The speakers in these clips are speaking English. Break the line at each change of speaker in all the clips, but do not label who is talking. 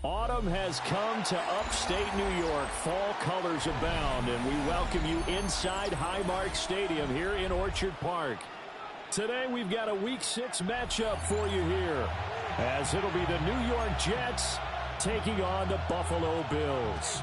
Autumn has come to upstate New York. Fall colors abound, and we welcome you inside Highmark Stadium here in Orchard Park. Today we've got a Week 6 matchup for you here, as it'll be the New York Jets taking on the Buffalo Bills.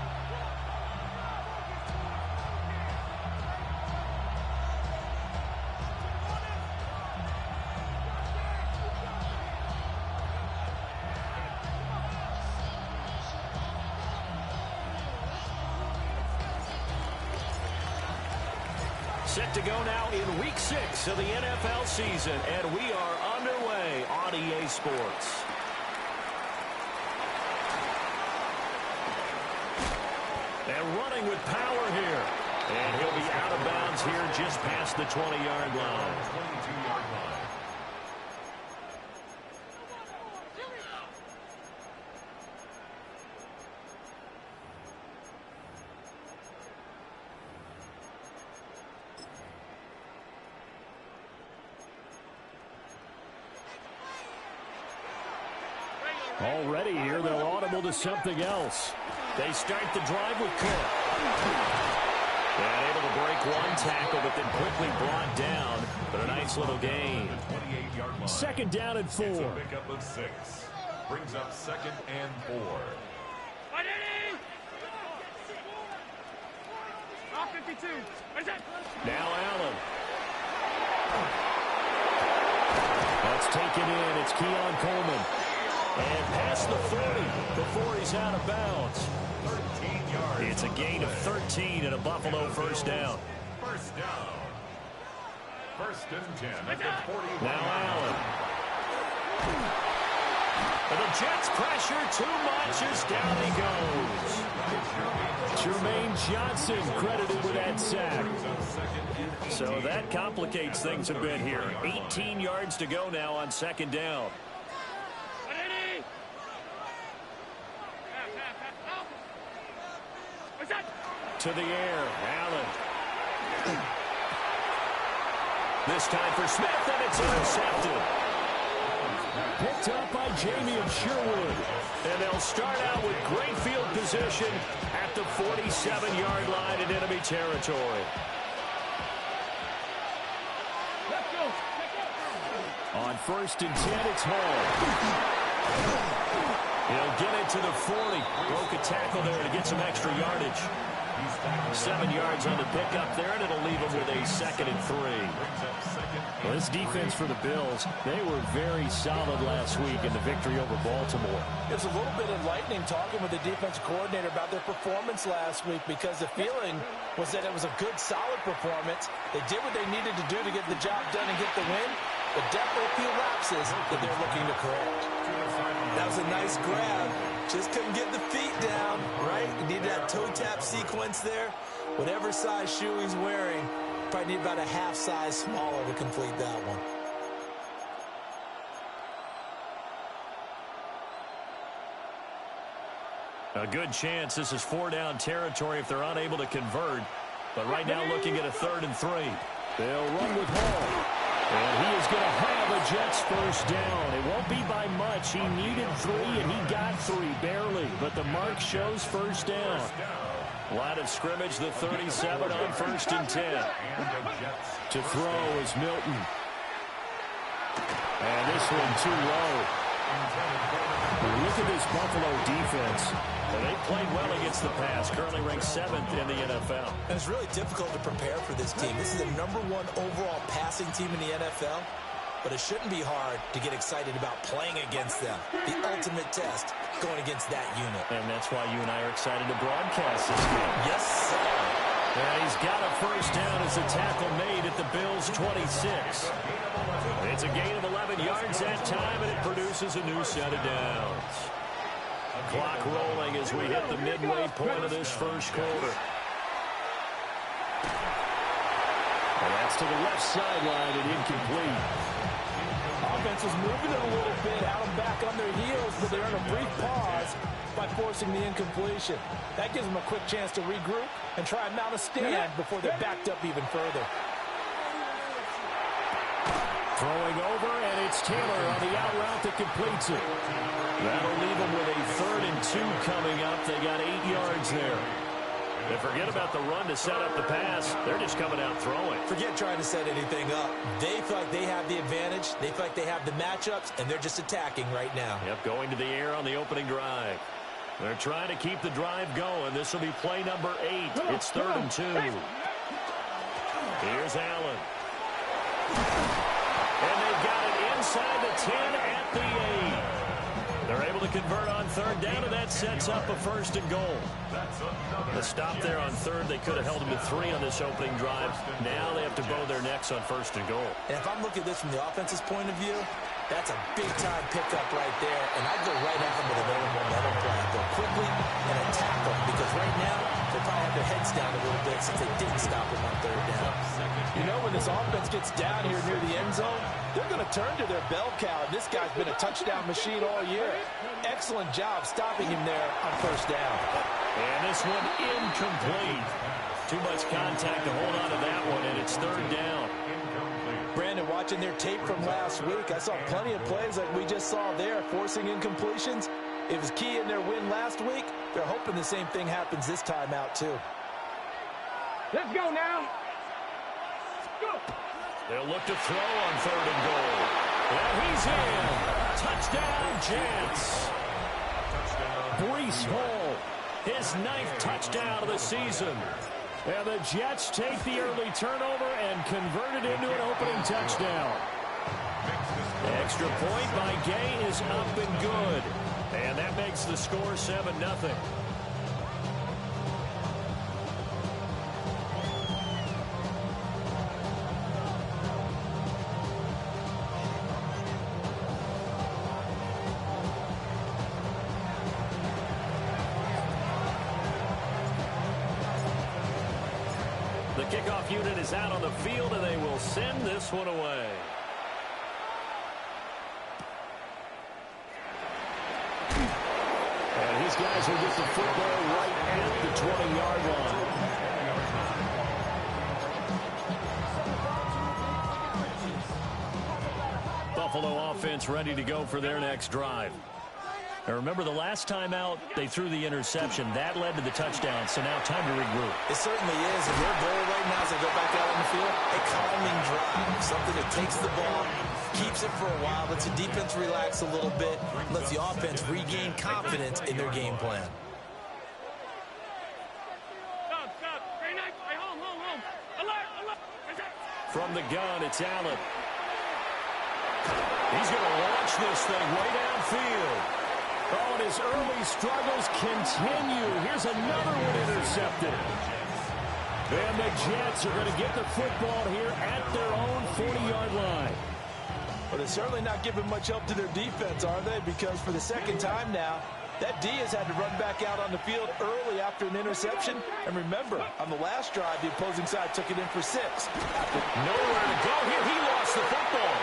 Set to go now in Week 6 of the NFL season, and we are underway on EA Sports. And running with power here. And he'll be out of bounds here just past the 20-yard line. 22-yard line. Already here, they'll audible to something else. They start the drive with Cook. And able to break one tackle, but then quickly brought down. But a nice little gain. 28-yard line. Second down and 4. It's a pickup of 6. Brings up 2nd and 4. Now Allen. That's taken in. It's Keon Coleman. And past the 40 before he's out of bounds. 13 yards. It's a gain of 13 and a Buffalo first down. First down. 1st and 10 at the 41. Now Allen. And the Jets pressure too much as down he goes. Jermaine Johnson credited with that sack. So that complicates things a bit here. 18 yards to go now on 2nd down. To the air, Allen. This time for Smith, and it's intercepted. Picked up by Jamie and Sherwood. And they'll start out with great field position at the 47-yard line in enemy territory. On 1st and 10, it's Hall. He'll get it to the 40. Broke a tackle there to get some extra yardage. 7 yards on the pickup there, and it'll leave him with a 2nd and 3. Well, this defense for the Bills, they were very solid last week in the victory over Baltimore.
It was a little bit enlightening talking with the defense coordinator about their performance last week, because the feeling was that it was a good, solid performance. They did what they needed to do to get the job done and get the win, but definitely a few lapses that they're looking to correct.
That was a nice grab. Just couldn't get the feet down, right? You need that toe tap sequence there. Whatever size shoe he's wearing, probably need about a half size smaller to complete that one.
A good chance this is 4-down territory if they're unable to convert. But right now looking at a 3rd and 3. They'll run with Hall. And he is going to have a Jets first down. It won't be by much. He needed 3, and he got 3, barely. But the mark shows first down. Line of scrimmage, the 37 on 1st and 10. To throw is Milton. And this one too low. Look at this Buffalo defense. They played well against the pass, currently ranked 7th in the NFL.
And it's really difficult to prepare for this team. This is the #1 overall passing team in the NFL, but it shouldn't be hard to get excited about playing against them. The ultimate test going against that unit.
And that's why you and I are excited to broadcast this game.
Yes, sir.
And he's got a first down as the tackle made at the Bills' 26. It's a gain of 11 yards that time, and it produces a new set of downs. Clock rolling as we hit the midway point of this first quarter. And that's to the left sideline and incomplete.
Offense was moving it a little bit, had them back on their heels, but they're in a brief pause by forcing the incompletion. That gives them a quick chance to regroup and try and mount a stand before they're backed up even further.
Throwing over, and it's Taylor on the out route that completes it. That'll leave them with a 3rd and 2 coming up. They got 8 yards there. And forget about the run to set up the pass. They're just coming out throwing.
Forget trying to set anything up. They feel like they have the advantage. They feel like they have the matchups, and they're just attacking right now.
Yep, going to the air on the opening drive. They're trying to keep the drive going. This will be play number 8. It's 3rd and 2. Here's Allen. And they've got it inside the 10 at the 8. They're able to convert on 3rd down, and that sets up a 1st and goal. The stop there on 3rd, they could have held them to 3 on this opening drive. Now they have to bow their necks on 1st and goal.
And if I'm looking at this from the offense's point of view, that's a big-time pickup right there. And I'd go right at them with an momentum plan. Go quickly and attack them, because right now they probably have their heads down a little bit since they didn't stop them on 3rd down.
You know, when this offense gets down here near the end zone, they're going to turn to their bell cow. This guy's been a touchdown machine all year. Excellent job stopping him there on 1st down.
And this one incomplete. Too much contact to hold on to that one, and it's 3rd down.
Brandon, watching their tape from last week, I saw plenty of plays like we just saw there, forcing incompletions. It was key in their win last week. They're hoping the same thing happens this time out, too.
Let's go now. Go.
They'll look to throw on 3rd and goal. And he's in. Touchdown, Jets. Breece Hall, his 9th touchdown of the season. And the Jets take the early turnover and convert it into an opening touchdown. Extra point by Gay is up and good. And that makes the score 7-0. The kickoff unit is out on the field, and they will send this one away. And these guys will get the football right at the 20-yard line. Buffalo offense ready to go for their next drive. Now remember, the last time out, they threw the interception. That led to the touchdown, so now time to regroup.
It certainly is, and their goal right now as they go back out on the field, a calming drive, something that takes the ball, keeps it for a while, lets the defense relax a little bit, lets the offense regain confidence in their game plan.
From the gun, it's Allen. He's going to launch this thing way downfield. Oh, and his early struggles continue. Here's another one intercepted. And the Jets are going to get the football here at their own 40-yard line.
But they're certainly not giving much help to their defense, are they? Because for the 2nd time now, that D has had to run back out on the field early after an interception. And remember, on the last drive, the opposing side took it in for 6.
Nowhere to go here. He lost the football.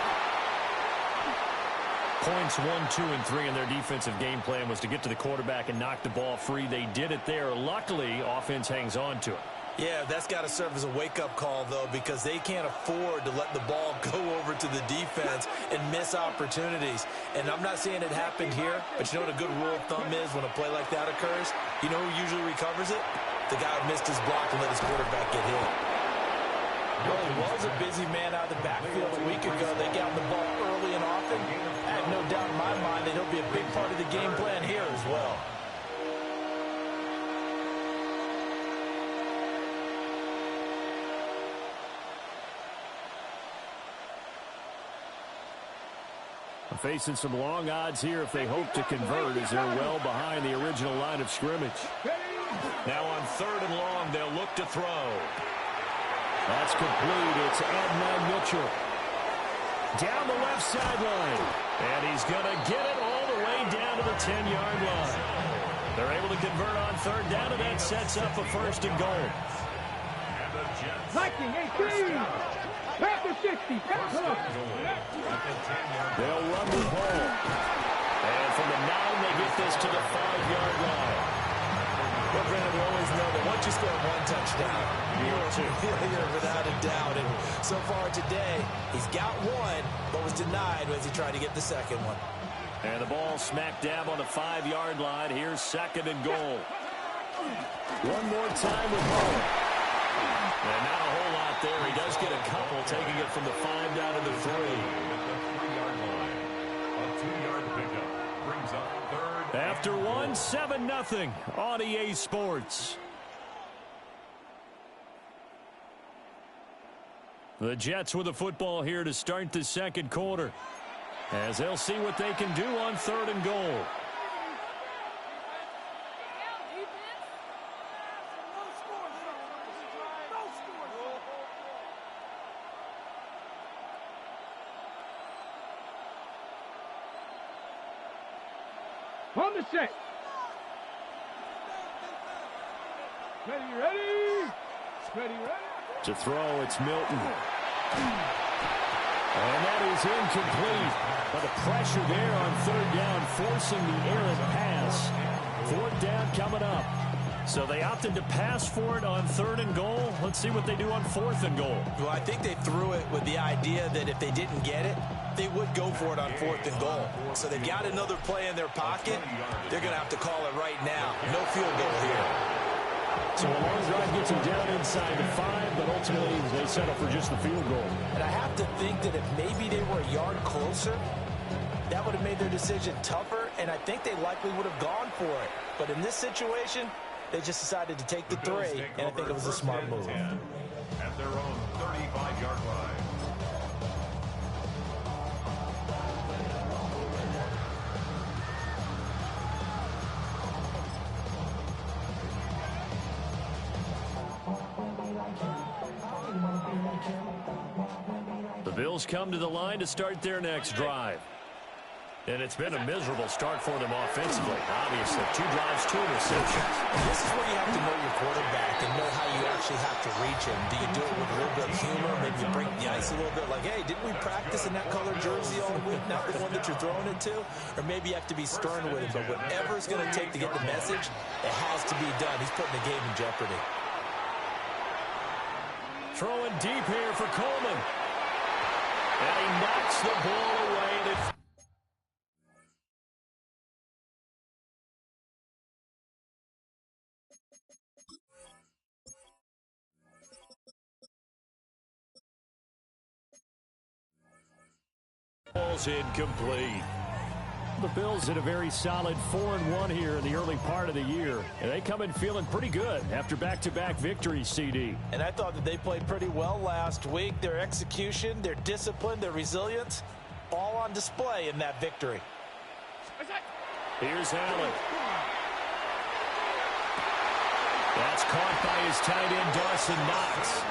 Points 1, 2, and 3 in their defensive game plan was to get to the quarterback and knock the ball free. They did it there. Luckily, offense hangs on to it.
Yeah, that's got to serve as a wake-up call, though, because they can't afford to let the ball go over to the defense and miss opportunities. And I'm not saying it happened here, but you know what a good rule of thumb is when a play like that occurs? You know who usually recovers it? The guy who missed his block and let his quarterback get hit.
Well, he was a busy man out of the backfield a week ago. They got the ball early and often. I have no doubt in my mind that he'll be a big part of the game plan here as well.
Facing some long odds here if they hope to convert, as they're well behind the original line of scrimmage. Now on 3rd and long, they'll look to throw. That's complete. It's Adnan Mitchell. Down the left sideline. And he's going to get it all the way down to the 10-yard line. They're able to convert on 3rd down, and that sets up a 1st and goal.
Viking 18. Back to 60.
They'll run with Hall. And from the 9, they get this to the 5-yard line.
Well, Brandon, we always know that once you score one touchdown,
two.
Yeah, without a doubt. And so far today, he's got one, but was denied as he tried to get the second one.
And the ball smack dab on the 5-yard line. Here's 2nd and goal. One more time with Hall. And not a whole lot there. He does get a couple, taking it from the 5 down to the 3. After one, 7-0 on EA Sports. The Jets with the football here to start the second quarter, as they'll see what they can do on 3rd and goal.
On the set. Ready, ready. Ready, ready.
To throw, it's Milton. And that is incomplete. But the pressure there on 3rd down, forcing the errant pass. 4th down coming up. So they opted to pass for it on 3rd and goal. Let's see what they do on 4th and goal.
Well, I think they threw it with the idea that if they didn't get it, they would go for it on 4th and goal. So they've got another play in their pocket. They're going to have to call it right now. No field goal here.
So a long drive gets them down inside the 5, but ultimately they settle for just the field goal.
And I have to think that if maybe they were a yard closer, that would have made their decision tougher, and I think they likely would have gone for it. But in this situation, they just decided to take the 3, and I think it was a smart move.
At their own 35-yard line.
The Bills come to the line to start their next drive. And it's been a miserable start for them offensively. Obviously, 2 drives, 2 interceptions.
This is where you have to know your quarterback and know how you actually have to reach him. Do you do it with a little bit of humor? Maybe you break the ice a little bit like, hey, didn't we practice in that color jersey all week, not the one that you're throwing it to? Or maybe you have to be stern with him. But whatever it's going to take to get the message, it has to be done. He's putting the game in jeopardy.
Throwing deep here for Coleman. And he knocks the ball away. And it ball's incomplete. The Bills had a very solid 4-1 here in the early part of the year. And they come in feeling pretty good after back-to-back victories, CD.
And I thought that they played pretty well last week. Their execution, their discipline, their resilience, all on display in that victory.
Here's Allen. That's caught by his tight end, Dawson Knox.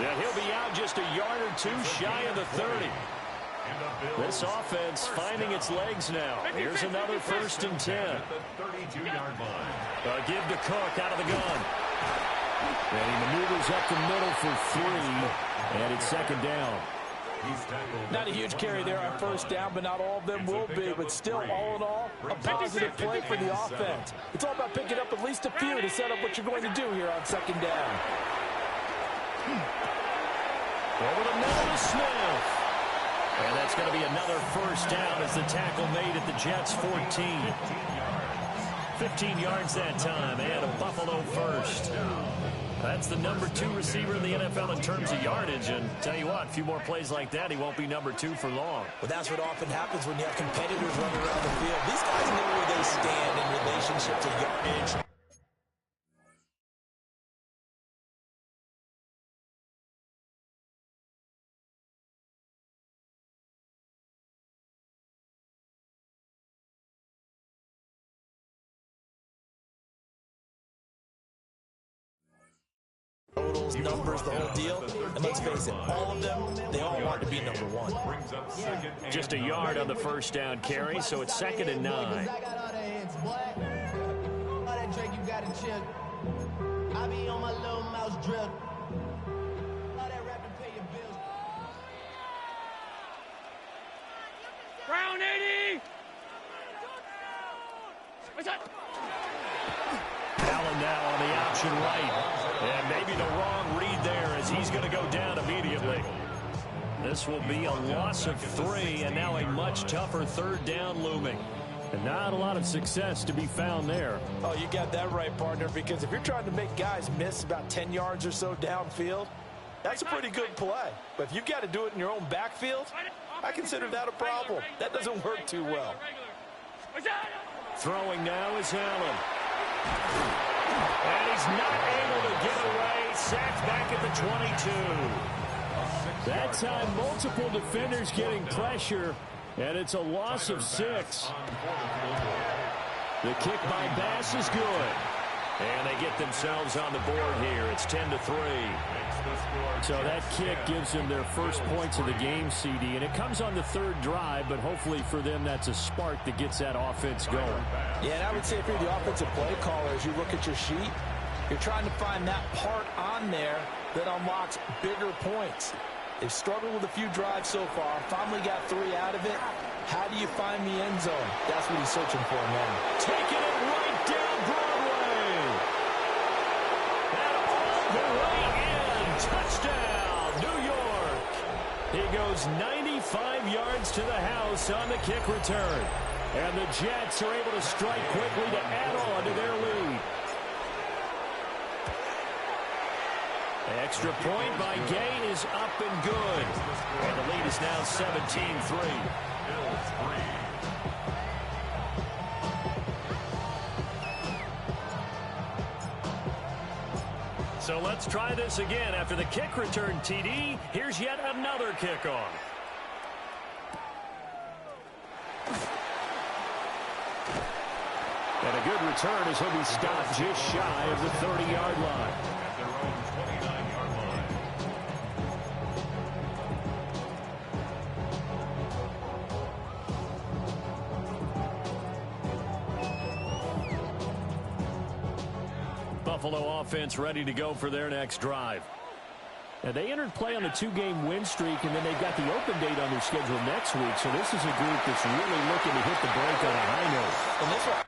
Yeah, he'll be out just a yard or 2 shy of the 30. This offense finding its legs now. Here's another 1st and 10. Give to Cook out of the gun. And he maneuvers up the middle for 3. And it's 2nd down.
Not a huge carry there on 1st down, but not all of them will be. But still, all in all, a positive play for the offense. It's all about picking up at least a few to set up what you're going to do here on 2nd down.
Over the middle to Smith. And that's going to be another 1st down as the tackle made at the Jets' 14. 15 yards that time, and a Buffalo 1st. That's the number 2 receiver in the NFL in terms of yardage. And tell you what, a few more plays like that, he won't be number 2 for long.
Well, that's what often happens when you have competitors running around the field. These guys know where they stand in relationship to yardage. Totals, numbers, the whole deal. And let's face it, all of them, they all want to be number 1.
Just a yard on the 1st down carry, so it's 2nd and 9.
Brown 80. What's that?
Allen now on the option right. And maybe the wrong read there as he's going to go down immediately. This will be a loss of 3, and now a much tougher third down looming. And not a lot of success to be found there.
Oh, you got that right, partner, because if you're trying to make guys miss about 10 yards or so downfield, that's a pretty good play. But if you've got to do it in your own backfield, I consider that a problem. That doesn't work too well.
Throwing now is Allen. And he's not able to get away. Sacked back at the 22. That time, multiple defenders getting pressure, and it's a loss of 6. The kick by Bass is good. And they get themselves on the board here. It's 10-3. So that kick gives them their first points of the game, CD. And it comes on the third drive, but hopefully for them that's a spark that gets that offense going.
Yeah, and I would say if you're the offensive play caller, as you look at your sheet, you're trying to find that part on there that unlocks bigger points. They've struggled with a few drives so far. Finally got 3 out of it. How do you find the end zone? That's what he's searching for now.
Taking it right down Broadway. And all the way in. Touchdown, New York. He goes 95 yards to the house on the kick return. And the Jets are able to strike quickly to add on to their lead. Extra point by Gay is up and good. And the lead is now 17-3. So let's try this again. After the kick return TD, here's yet another kickoff. And a good return as he'll be stopped just shy of the 30-yard line.
At their own 29-yard line.
Buffalo offense ready to go for their next drive. And they entered play on a 2-game win streak, and then they've got the open date on their schedule next week. So this is a group that's really looking to hit the break on a high note.
And this one.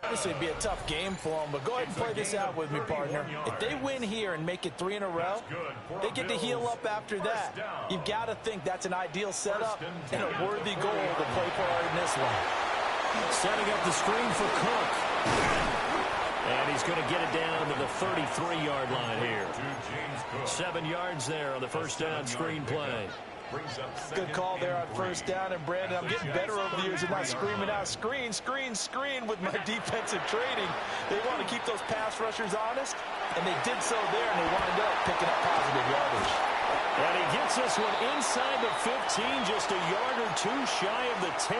Obviously, it'd be a tough game for them, but go ahead and play this out with me, partner. If they win here and make it 3 in a row, they get to heal up after that. You've got to think that's an ideal setup and a worthy goal to play for in this one.
Setting up the screen for Cook. And he's going to get it down to the 33-yard line here. 7 yards there on the first down screen play.
Good call there on first down, and Brandon, I'm getting better over the years and not screaming out screen, screen, screen with my defensive training. They want to keep those pass rushers honest, and they did so there, and they wound up picking up positive yardage.
And he gets this one inside the 15, just a yard or 2 shy of the 10.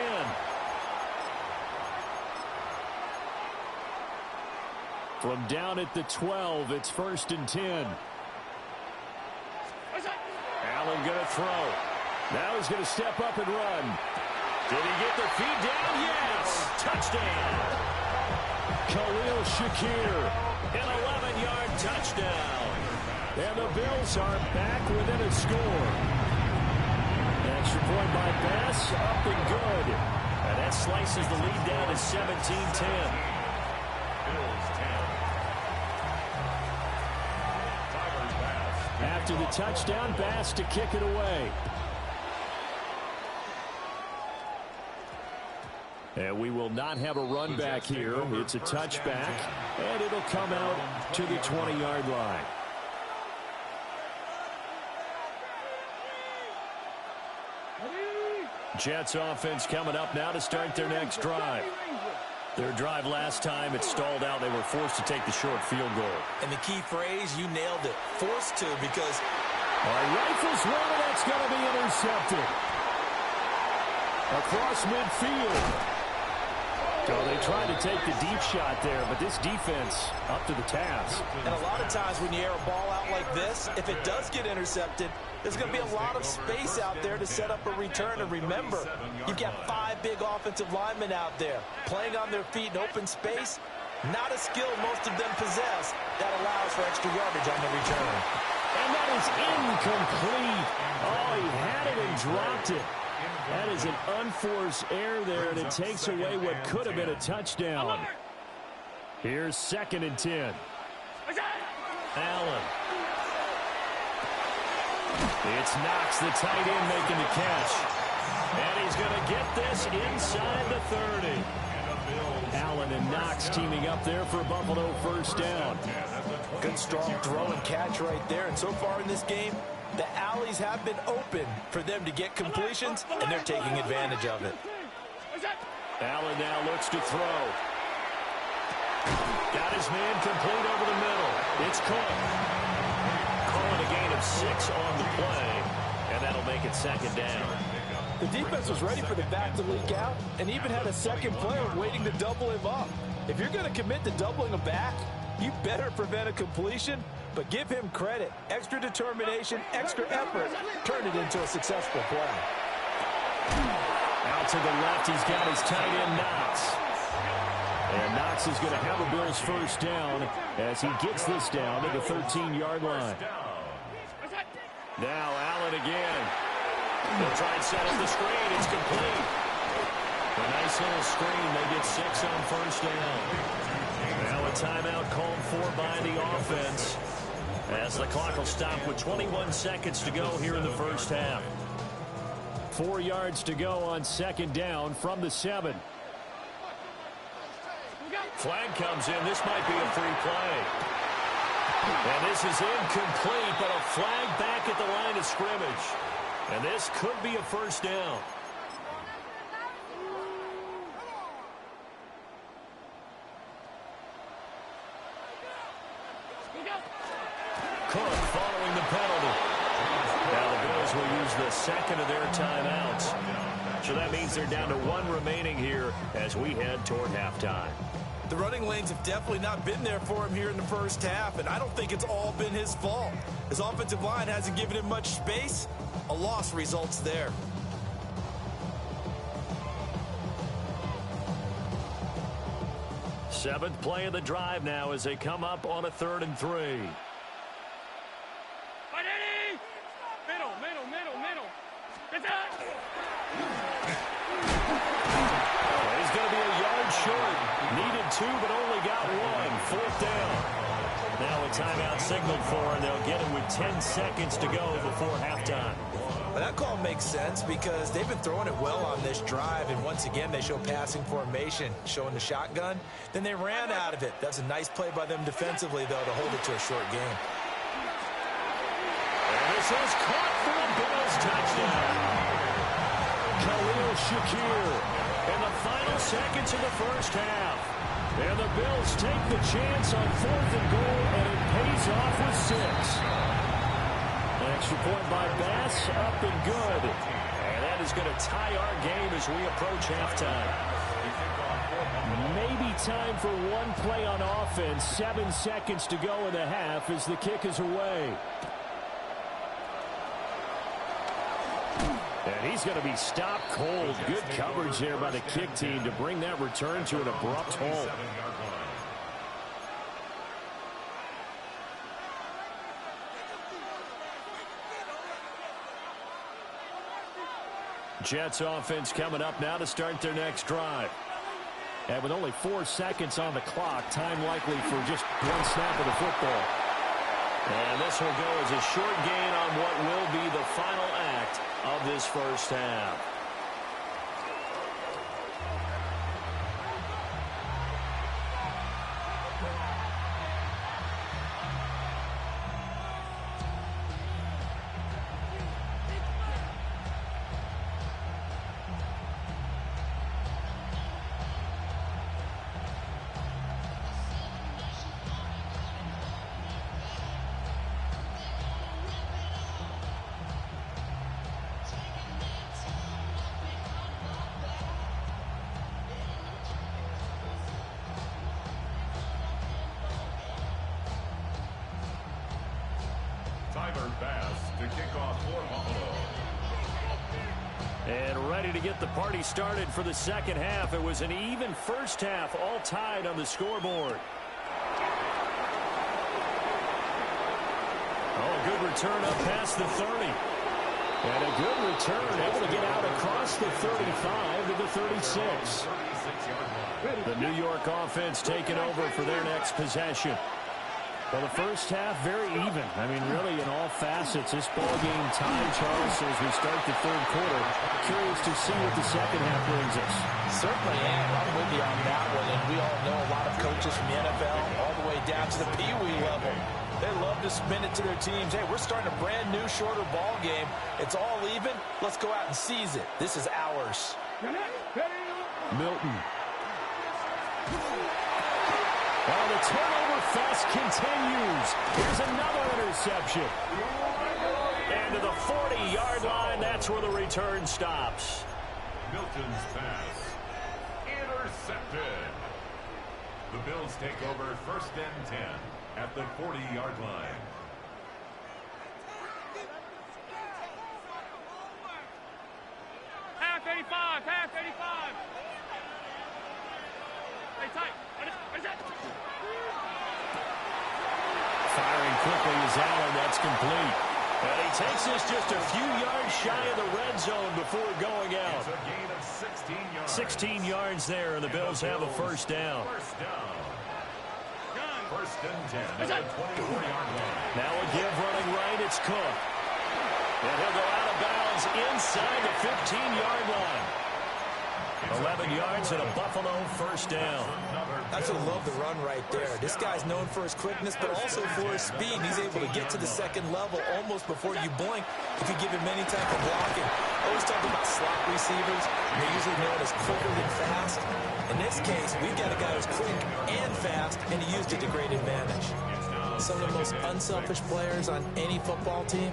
From down at the 12, it's 1st and 10. Allen going to throw. Now he's going to step up and run. Did he get the feed down? Yes! Touchdown! Khalil Shakir, an 11-yard touchdown. And the Bills are back within a score. Extra point by Bass, up and good. And that slices the lead down to 17-10. After the touchdown, Bass to kick it away. And we will not have a run back here. It's a touchback, and it'll come out to the 20-yard line. Jets offense coming up now to start their next drive. Their drive last time, it stalled out. They were forced to take the short field goal.
And the key phrase, you nailed it, forced to, because
rifles one, and that's going to be intercepted. Across midfield. So they tried to take the deep shot there, but this defense up to the task.
And a lot of times when you air a ball out like this, if it does get intercepted, there's going to be a lot of space out there to set up a return. And remember, you've got 5 big offensive linemen out there playing on their feet in open space. Not a skill most of them possess that allows for extra yardage on the return.
And that is incomplete. Oh, he had it and dropped it. That is an unforced error there, and it takes away what could have been a touchdown. Here's 2nd and 10. Allen. It's Knox, the tight end, making the catch. And he's going to get this inside the 30. Allen and Knox teaming up there for a Buffalo first down.
Good, strong throw and catch right there. And so far in this game, the alleys have been open for them to get completions, and they're taking advantage of it.
Allen now looks to throw. Got his man complete over the middle. It's Cook. Calling a gain of 6 on the play, and that'll make it 2nd down.
The defense was ready for the back to leak out and even had a second player waiting to double him up. If you're going to commit to doubling him back, you better prevent a completion, but give him credit. Extra determination, extra effort, turn it into a successful play.
Out to the left, he's got his tight end, Knox. And Knox is going to have a Bills first down as he gets this down to the 13-yard line. Now Allen again. They'll try and set up the screen. It's complete. A nice little screen. They get 6 on first down. Now a timeout called for by the offense as the clock will stop with 21 seconds to go here in the first half. 4 yards to go on 2nd down from the 7. Flag comes in. This might be a free play. And this is incomplete, but a flag back at the line of scrimmage. And this could be a first down. Cook following the penalty. Now the Bills will use the 2nd of their timeouts. So that means they're down to 1 remaining here as we head toward halftime.
The running lanes have definitely not been there for him here in the first half, and I don't think it's all been his fault. His offensive line hasn't given him much space. A loss results there.
Seventh play of the drive now as they come up on a 3rd and 3. He's going to be a yard short. Needed 2, but only got 1. 4th down. Now a timeout signaled for, and they'll get it with 10 seconds to go before halftime.
Well, that call makes sense because they've been throwing it well on this drive, and once again they show passing formation, showing the shotgun. Then they ran out of it. That's a nice play by them defensively, though, to hold it to a short game.
And this is caught for a Bills touchdown. Khalil Shakir in the final seconds of the first half. And the Bills take the chance on 4th and goal, and it pays off with 6. An extra point by Bass, up and good. And that is going to tie our game as we approach halftime. Maybe time for one play on offense. 7 seconds to go in the half as the kick is away. And he's going to be stopped cold. Good coverage there by the kick team to bring that return to an abrupt halt. Jets offense coming up now to start their next drive. And with only 4 seconds on the clock, time likely for just 1 snap of the football. And this will go as a short gain on what will be the final act of this first half.
Tyler Bass to kick off for Buffalo.
And ready to get the party started for the second half. It was an even first half, all tied on the scoreboard. Oh, good return up past the 30. And a good return, able to get out across the 35 to the 36. The New York offense taking over for their next possession. Well, the first half, very even. I mean, really, in all facets, this ball game tied, Charles, as we start the third quarter. Curious to see what the second half brings us.
Certainly am. I'm with you on that one. And we all know a lot of coaches from the NFL all the way down to the Pee-wee level. They love to spin it to their teams. Hey, we're starting a brand new, shorter ball game. It's all even. Let's go out and seize it. This is ours.
Milton. Well, the turnover fest continues. Here's another interception. And to the 40-yard line, that's where the return stops.
Milton's pass intercepted. The Bills take over 1st and 10 at the 40-yard line.
Half 85, half 85. Stay tight. What is that?
Firing quickly is Allen. That's complete. And he takes this just a few yards shy of the red zone before going out.
It's a gain of 16 yards.
16 yards there, and the Bills have a first down.
First down. 1st and 10 at the 24-yard line.
Now a give running right. It's Cook. And he'll go out of bounds inside the 15-yard line. 11 yards and a Buffalo first down.
Absolutely love the run right there. This guy's known for his quickness, but also for his speed. He's able to get to the second level almost before you blink if you give him any type of blocking. Always talking about slot receivers. They're usually known as quicker than fast. In this case, we've got a guy who's quick and fast, and he used it to great advantage. Some of the most unselfish players on any football team,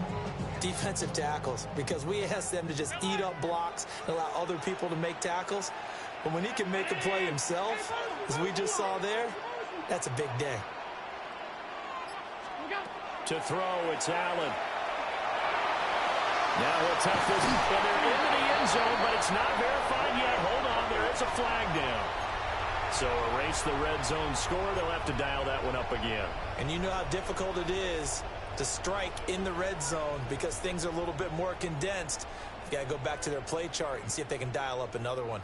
defensive tackles, because we ask them to just eat up blocks and allow other people to make tackles. But when he can make a play himself, as we just saw there, that's a big day.
To throw, it's Allen. Now he'll tuck this, and they're into the end zone, but it's not verified yet. Hold on, there is a flag down. So erase the red zone score. They'll have to dial that one up again.
And you know how difficult it is to strike in the red zone because things are a little bit more condensed. You got to go back to their play chart and see if they can dial up another one.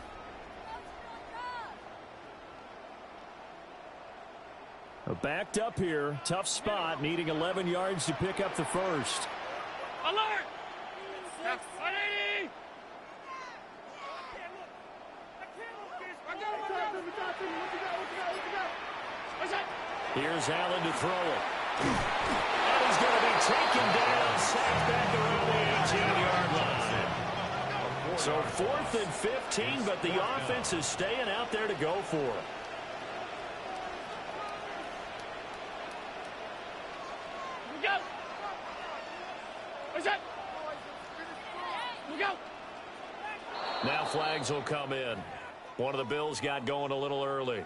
Backed up here, tough spot, needing 11 yards to pick up the first.
Alert! 180!
Here's Allen to throw it. And he's going to be taken down, sacked back around the 18-yard line. So 4th and 15, but the offense is staying out there to go for it. Now flags will come in. One of the Bills got going a little early.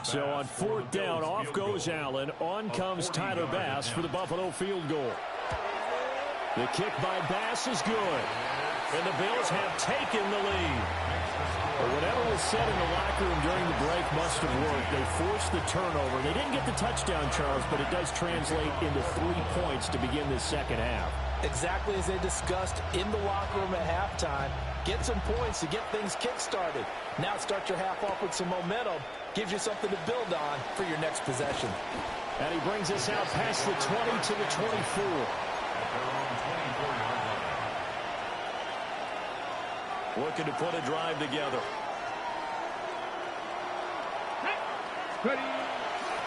So on 4th down, off goes Allen. On comes Tyler Bass for the Buffalo field goal. The kick by Bass is good. And the Bills have taken the lead. But whatever was said in the locker room during the break must have worked. They forced the turnover. They didn't get the touchdown, Charles, but it does translate into 3 points to begin this second half.
Exactly as they discussed in the locker room at halftime. Get some points to get things kick-started. Now start your half off with some momentum. Gives you something to build on for your next possession.
And he brings us out past the 20 to the 24. Looking to put a drive together.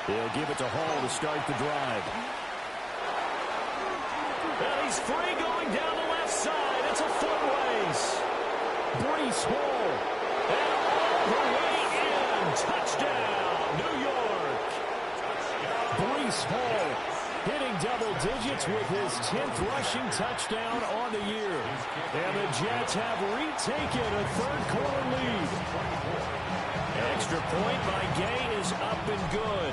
He'll give it to Hall to start the drive. And he's free going down the left side. It's a foot race. Breece Hall. And all the way in. Touchdown, New York. Breece Hall hitting double digits with his 10th rushing touchdown on the year. And the Jets have retaken a third-quarter lead. Extra point by Gay is up and good.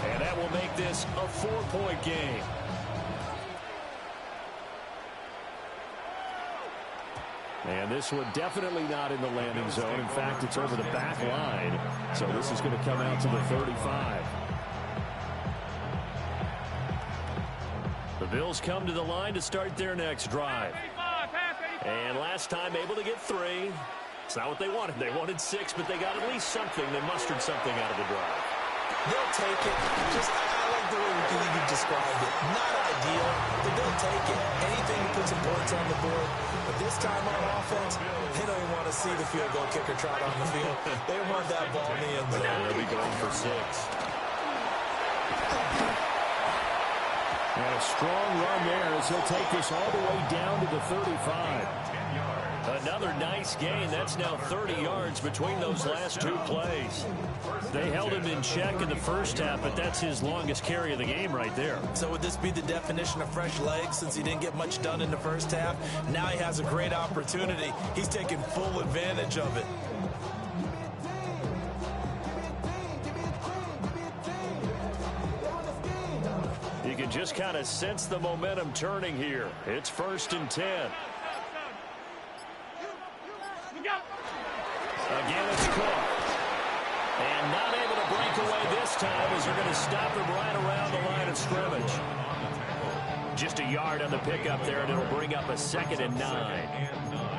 And that will make this a 4-point game. And this one definitely not in the landing zone. In fact, it's over the back line. So this is going to come out to the 35. The Bills come to the line to start their next drive. And last time able to get 3. It's not what they wanted. They wanted 6, but they got at least something. They mustered something out of the drive.
They'll take it. I like the way you described it. Not ideal, but they'll take it. Anything to put some points on the board. But this time on offense, they don't even want to see the field goal kicker trot on the field. They want that ball in the end zone.
They'll be going for 6. And a strong run there as he'll take this all the way down to the 35. Another nice gain. That's now 30 yards between those last 2 plays. They held him in check in the first half, but that's his longest carry of the game right there.
So would this be the definition of fresh legs since he didn't get much done in the first half? Now he has a great opportunity. He's taking full advantage of it.
You can just kind of sense the momentum turning here. It's 1st and 10. Again, it's Cook. And not able to break away this time as they're going to stop him right around the line of scrimmage. Just a yard on the pickup there, and it'll bring up a 2nd and 9.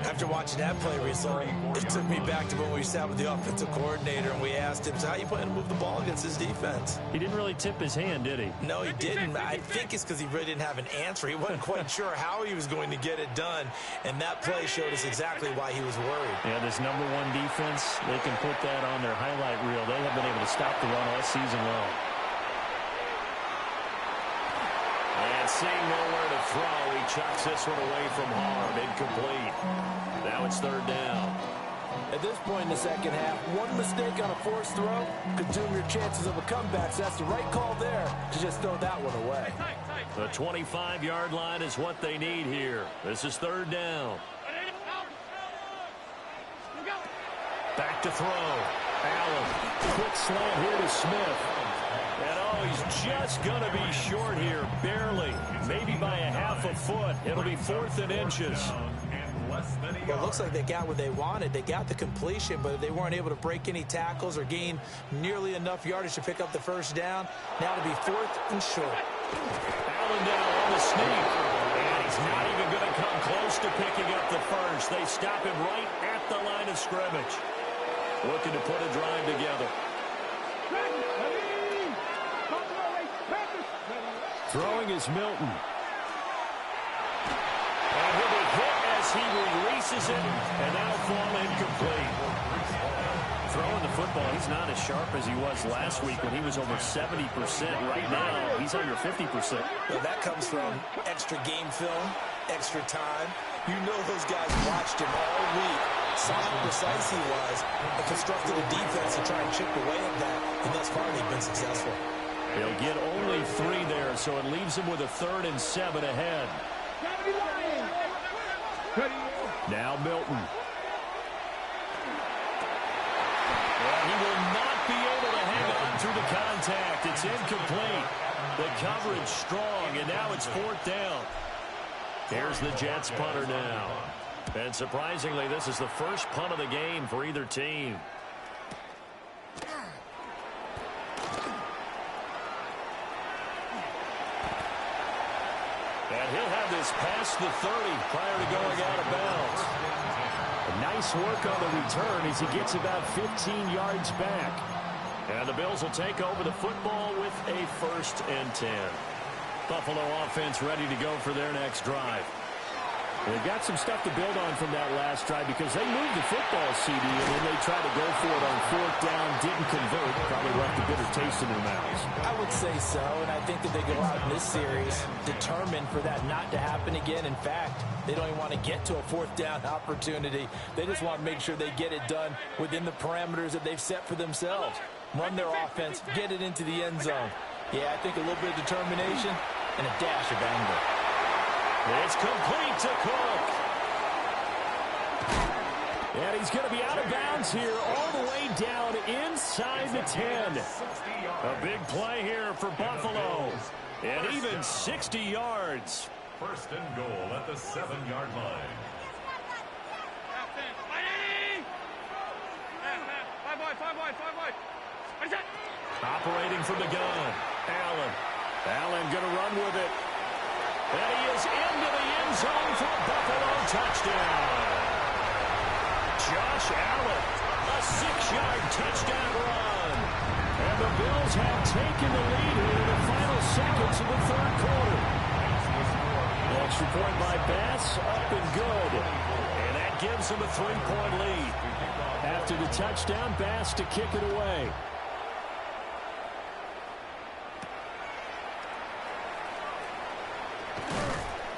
After watching that play result, it took me back to when we sat with the offensive coordinator and we asked him, so how you plan to move the ball against his defense?
He didn't really tip his hand, did he?
No, he didn't. I think it's because he really didn't have an answer. He wasn't quite sure how he was going to get it done, and that play showed us exactly why he was worried.
Yeah, this #1 defense, they can put that on their highlight reel. They have been able to stop the run all season long. And seeing nowhere to throw, he chucks this one away from harm. Incomplete. Now it's 3rd down.
At this point in the second half, one mistake on a forced throw could doom your chances of a comeback. So that's the right call there to just throw that one away.
The 25-yard line is what they need here. This is 3rd down. Back to throw. Allen. Quick slant here to Smith. And oh, he's just going to be short here, barely. Maybe by a half a foot. It'll be 4th and inches.
Well, it looks like they got what they wanted. They got the completion, but they weren't able to break any tackles or gain nearly enough yardage to pick up the 1st down. Now it'll be 4th and short.
Allen down on the sneak. And he's not even going to come close to picking up the 1st. They stop him right at the line of scrimmage. Looking to put a drive together. Throwing is Milton. And he'll be hit as he releases it, and that'll fall incomplete. Throwing the football, he's not as sharp as he was last week when he was over 70%. Right now, he's under 50%.
Well, that comes from extra game film, extra time. You know those guys watched him all week, saw how precise he was, and constructed a defense to try and chip away at that, and thus far they've been successful.
They'll get only 3 there, so it leaves them with a 3rd and 7 ahead. Now Milton. Well, he will not be able to hang on through the contact. It's incomplete. The coverage strong, and now it's 4th down. Here's the Jets punter now. And surprisingly, this is the first punt of the game for either team. And he'll have this past the 30 prior to going out of bounds. Nice work on the return as he gets about 15 yards back. And the Bills will take over the football with a 1st and 10. Buffalo offense ready to go for their next drive. They've got some stuff to build on from that last drive because they moved the football, CD, and then they tried to go for it on 4th down, didn't convert, probably left a bitter taste in their mouths.
I would say so, and I think that they go out in this series determined for that not to happen again. In fact, they don't even want to get to a 4th down opportunity. They just want to make sure they get it done within the parameters that they've set for themselves. Run their offense, get it into the end zone. Yeah, I think a little bit of determination and a dash of anger.
It's complete to Cook. And he's going to be out of bounds here all the way down inside the 10. A big play here for Buffalo. And even 60 yards.
First and goal at the 7-yard line.
Operating from the gun. Allen going to run with it. And he is into the end zone for a Buffalo touchdown. Josh Allen, a 6-yard touchdown run. And the Bills have taken the lead here in the final seconds of the third quarter. The extra point by Bass, up and good. And that gives them a 3-point lead. After the touchdown, Bass to kick it away.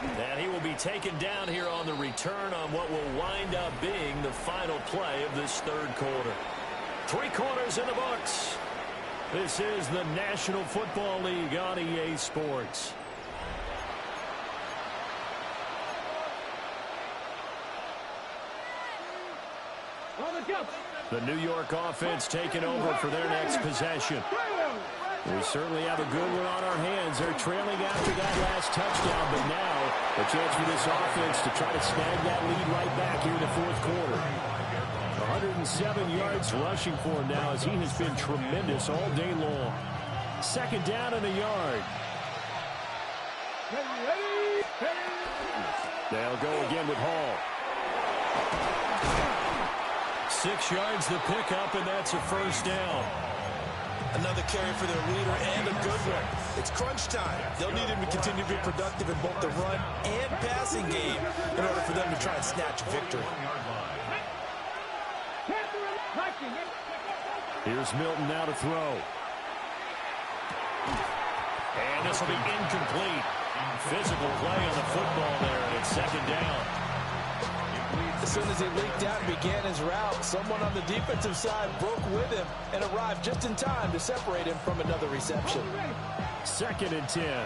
And he will be taken down here on the return on what will wind up being the final play of this third quarter. 3 quarters in the books. This is the National Football League on EA Sports. The New York offense taking over for their next possession. We certainly have a good one on our hands. They're trailing after that last touchdown, but now a chance for this offense to try to snag that lead right back here in the fourth quarter. 107 yards rushing for him now as he has been tremendous all day long. Second down and a yard. They'll go again with Hall. 6 yards the pickup, and that's a first down.
Another carry for their leader and a good one. It's crunch time. They'll need him to continue to be productive in both the run and passing game in order for them to try and snatch a victory.
Here's Milton now to throw. And this will be incomplete. Physical play on the football there, and it's second down.
As soon as he leaked out and began his route, someone on the defensive side broke with him and arrived just in time to separate him from another reception.
Second and 10.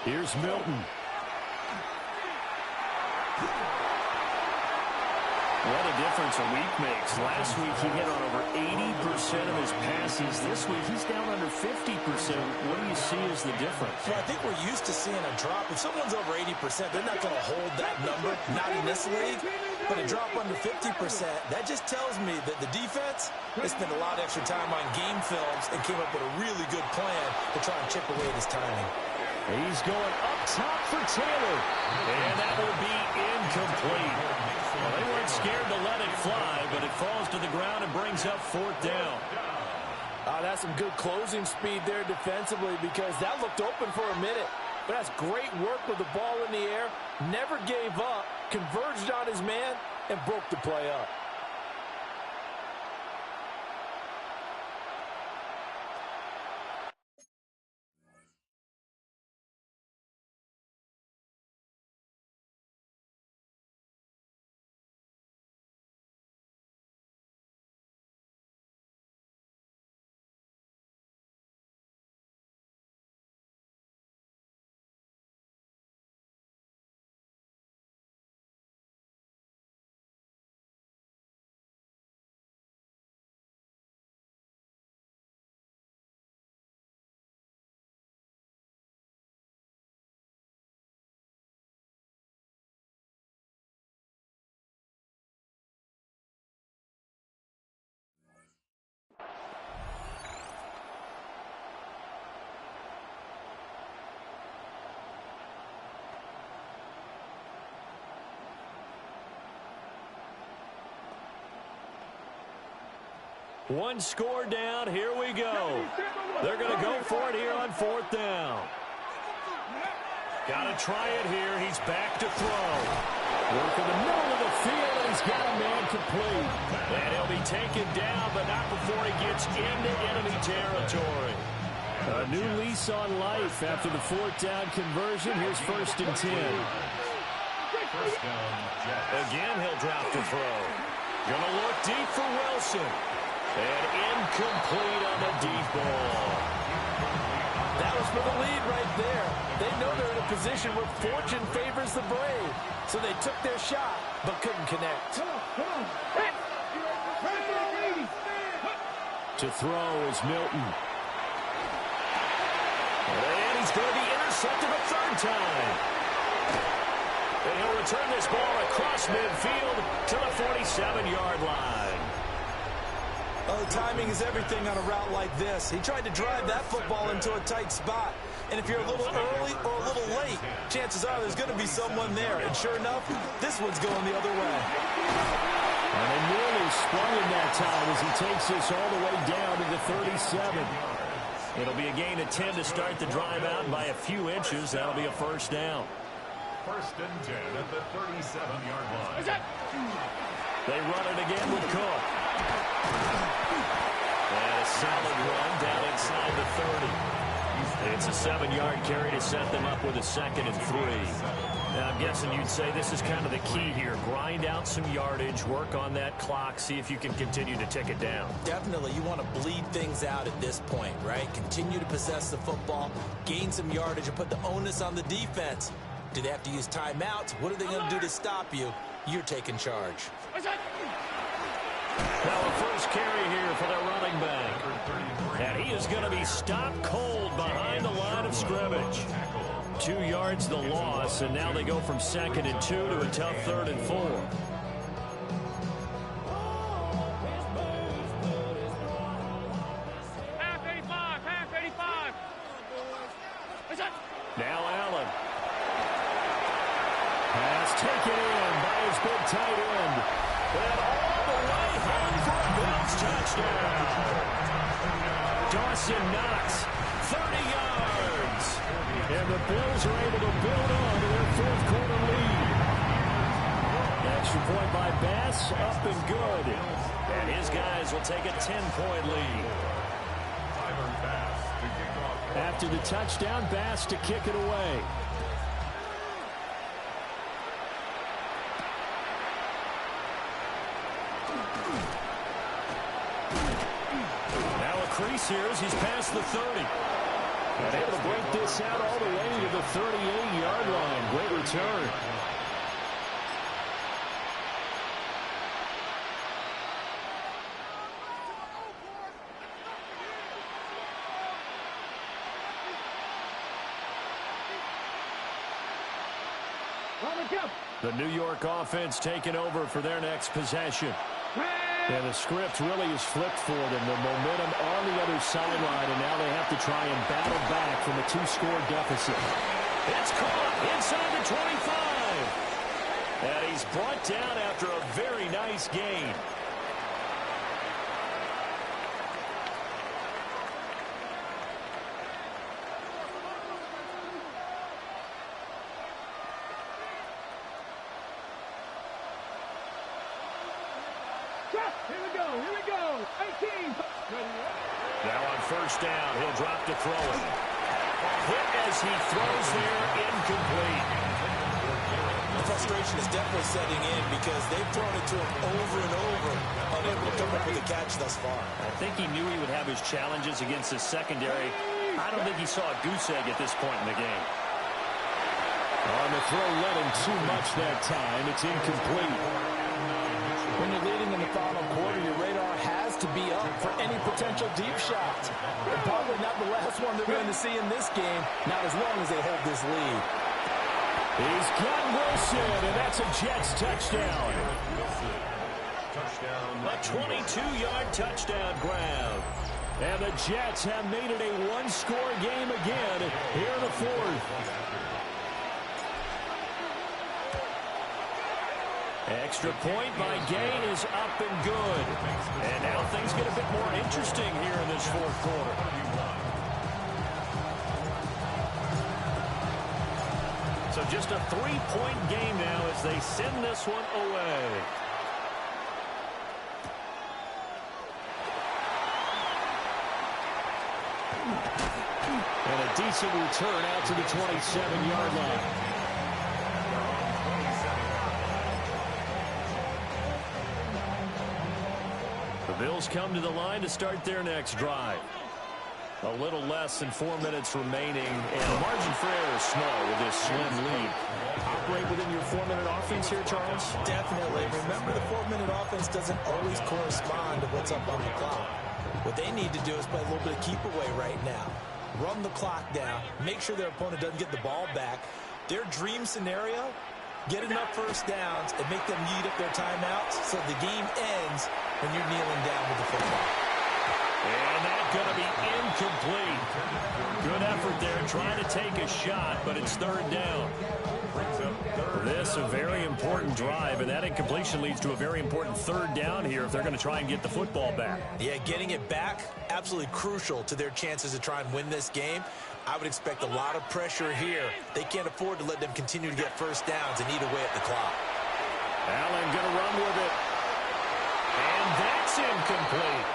Here's Milton. What a difference a week makes. Last week he hit on over 80% of his passes. This week he's down under 50%. What do you see as the difference?
Well, I think we're used to seeing a drop. If someone's over 80%, they're not going to hold that number, not in this league. But a drop under 50%, that just tells me that the defense, they spent a lot of extra time on game films and came up with a really good plan to try and chip away at his timing.
He's going up top for Taylor. And that will be incomplete. Well, they weren't scared to let it fly, but it falls to the ground and brings up fourth down.
That's some good closing speed there defensively because that looked open for a minute. But that's great work with the ball in the air. Never gave up, converged on his man, and broke the play up.
One score down. Here we go. They're going to go for it here on fourth down. Got to try it here. He's back to throw. Work in the middle of the field, and he's got a man complete. And he'll be taken down, but not before he gets into enemy territory. A new lease on life after the fourth down conversion. Here's first and 10. Again, he'll drop to throw. Gonna look deep for Wilson. And incomplete on the deep ball.
That was for the lead right there. They know they're in a position where fortune favors the brave. So they took their shot, but couldn't connect.
To throw is Milton. And he's going to be intercepted a third time. And he'll return this ball across midfield to the 47-yard line.
Oh, timing is everything on a route like this. He tried to drive that football into a tight spot. And if you're a little early or a little late, chances are there's going to be someone there. And sure enough, this one's going the other way.
And they nearly sprung him that time as he takes this all the way down to the 37. It'll be a gain of 10 to start the drive out by a few inches. That'll be a first down.
First and 10 at the 37-yard line.
They run it again with Cook. And a solid run down inside the 30. It's a 7-yard carry to set them up with a 2nd and 3. Now, I'm guessing you'd say this is kind of the key here. Grind out some yardage, work on that clock, see if you can continue to tick it down.
Definitely, you want to bleed things out at this point, right? Continue to possess the football, gain some yardage, and put the onus on the defense. Do they have to use timeouts? What are they going to do to stop you? You're taking charge.
Now a first carry here for their running back. And he is going to be stopped cold behind the line of scrimmage. 2 yards the loss, and now they go from 2nd and 2 to a tough 3rd and 4.
Half 85, half 85.
Now Allen. Pass taken in by his big tight end. And all the way home for a Bills touchdown. Dawson Knox, 30 yards. And the Bills are able to build on to their 4th quarter lead. Extra point by Bass, up and good. And his guys will take a 10-point lead. After the touchdown, Bass to kick it away. Now a crease here as he's past the 30. And able to break this out all the way to the 38-yard line. Great return. The New York offense taking over for their next possession. And the script really is flipped for them. The momentum on the other sideline, and now they have to try and battle back from a 2-score deficit. It's caught inside the 25. And he's brought down after a very nice gain.
Here we go. 18.
Now on first down, he'll drop to throw it. Hit as he throws there, incomplete.
The frustration is definitely setting in because they've thrown it to him over and over, unable to come up with a catch thus far.
I think he knew he would have his challenges against his secondary. I don't think he saw a goose egg at this point in the game. On the throw, led him too much that time. It's incomplete.
When you're leading in the final quarter, your radar has to be up for any potential deep shots. And probably not the last one they're going to see in this game, not as long as they hold this lead.
He's got Wilson, and that's a Jets touchdown. A 22-yard touchdown grab. And the Jets have made it a one-score game again here in the 4th. Extra point by Gain is up and good. And now things get a bit more interesting here in this 4th quarter. So just a 3-point game now as they send this one away. And a decent return out to the 27-yard line. The Bills come to the line to start their next drive. A little less than 4 minutes remaining, and the margin for error is small with this slim lead. Operate within your 4-minute offense here, Charles?
Definitely. Remember, the 4-minute offense doesn't always correspond to what's up on the clock. What they need to do is play a little bit of keep away right now. Run the clock down. Make sure their opponent doesn't get the ball back. Their dream scenario, get enough first downs and make them eat up their timeouts so the game ends when you're kneeling down with the football.
And that's going to be incomplete. Good effort there trying to take a shot, but it's third down. This a very important drive, and that incompletion leads to a very important third down here if they're going to try and get the football back.
Yeah, getting it back, absolutely crucial to their chances to try and win this game. I would expect a lot of pressure here. They can't afford to let them continue to get first downs and eat away at the clock.
Allen going to run with it. And that's incomplete.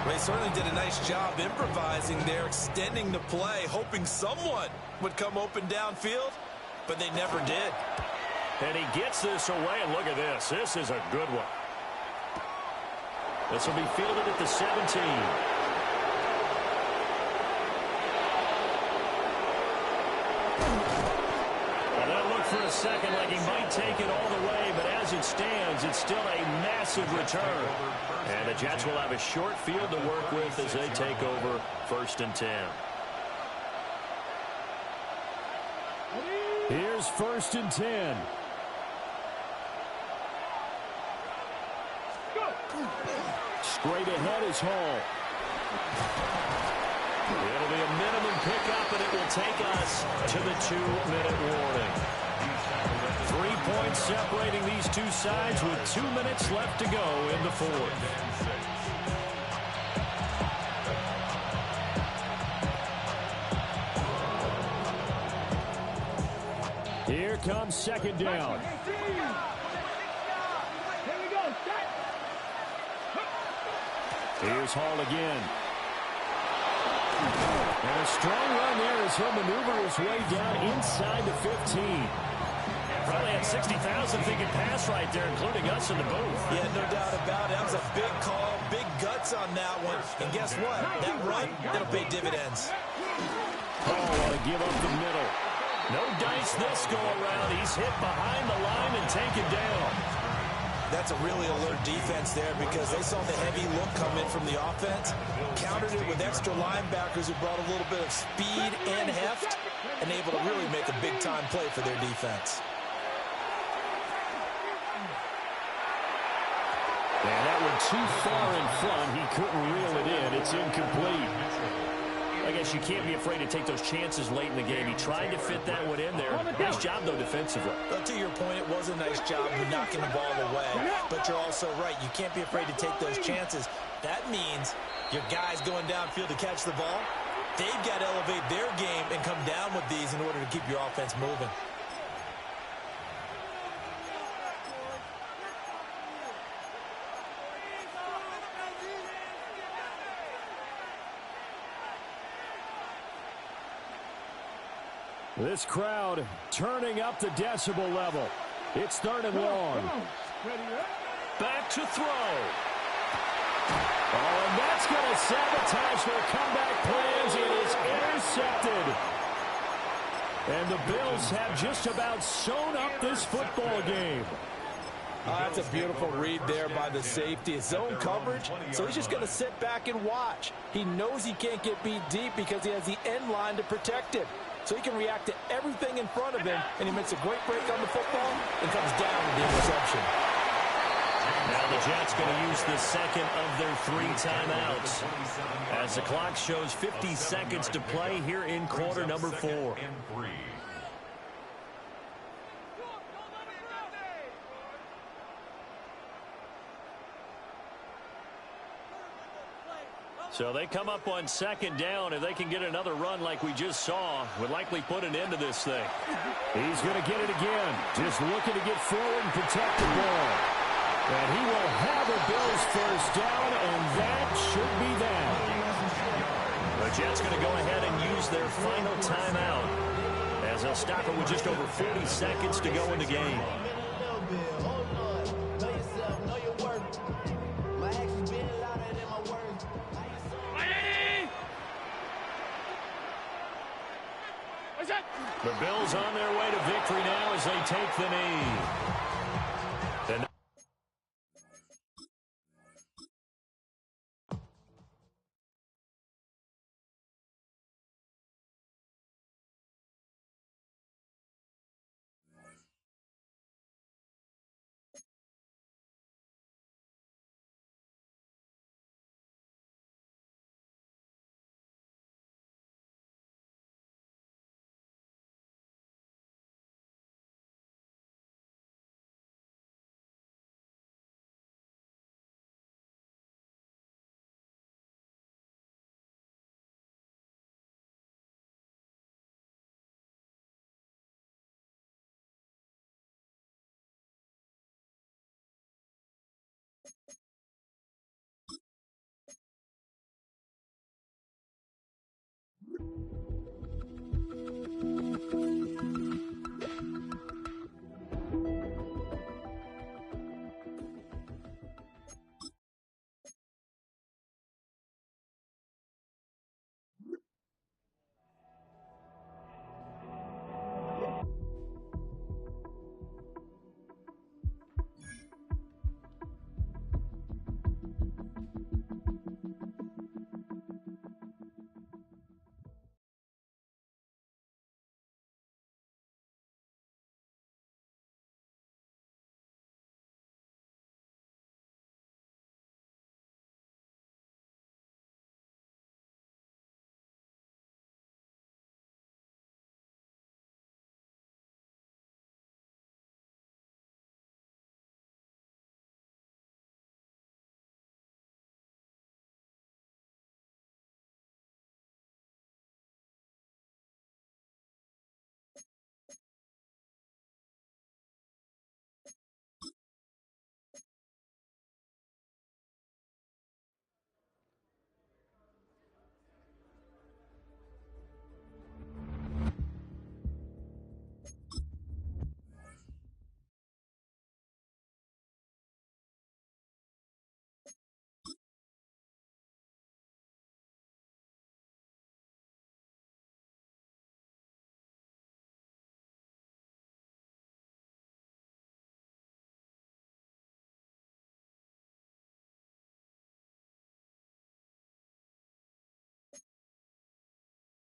They certainly did a nice job improvising there, extending the play, hoping someone would come open downfield, but they never did.
And he gets this away, and look at this. This is a good one. This will be fielded at the 17. Well, that looked for a second like he might take it all the way, but as it stands, it's still a massive return. And the Jets will have a short field to work with as they take over 1st and 10. Here's 1st and 10. Straight ahead is Hall. It'll be a minimum pickup, and it will take us to the 2-minute warning. 3 points separating these two sides with 2 minutes left to go in the fourth. Here comes second down. Here's Hall again. And a strong run there as he'll maneuver his way down inside the 15. Probably had 60,000 thinking pass right there, including us in the booth.
Yeah, no doubt about it. That was a big call, big guts on that one. And guess what? That run, it'll pay dividends.
Hall want to give up the middle. No dice this go around. He's hit behind the line and taken down.
That's a really alert defense there because they saw the heavy look come in from the offense, countered it with extra linebackers who brought a little bit of speed and heft, and able to really make a big-time play for their defense.
And that one too far in front. He couldn't reel it in. It's incomplete. I guess you can't be afraid to take those chances late in the game. He tried to fit that one in there. Nice job, though, defensively.
Well, to your point, it was a nice job of knocking the ball away. But you're also right. You can't be afraid to take those chances. That means your guys going downfield to catch the ball, they've got to elevate their game and come down with these in order to keep your offense moving.
This crowd turning up the decibel level. It's 3rd and long. Back to throw. Oh, and that's going to sabotage their comeback plans. It is intercepted. And the Bills have just about sewn up this football game.
That's a beautiful read there by the safety. It's zone coverage, so he's just going to sit back and watch. He knows he can't get beat deep because he has the end line to protect him. So he can react to everything in front of him, and he makes a great break on the football and comes down with the interception.
Now the Jets going to use the second of their 3 timeouts as the clock shows 50 seconds to play here in quarter number 4. So they come up on second down. If they can get another run like we just saw, would likely put an end to this thing. He's going to get it again. Just looking to get forward and protect the ball. And he will have a Bills first down, and that should be that. The Jets going to go ahead and use their final timeout as they'll stop it with just over 40 seconds to go in the game. The Bills on their way to victory now as they take the knee.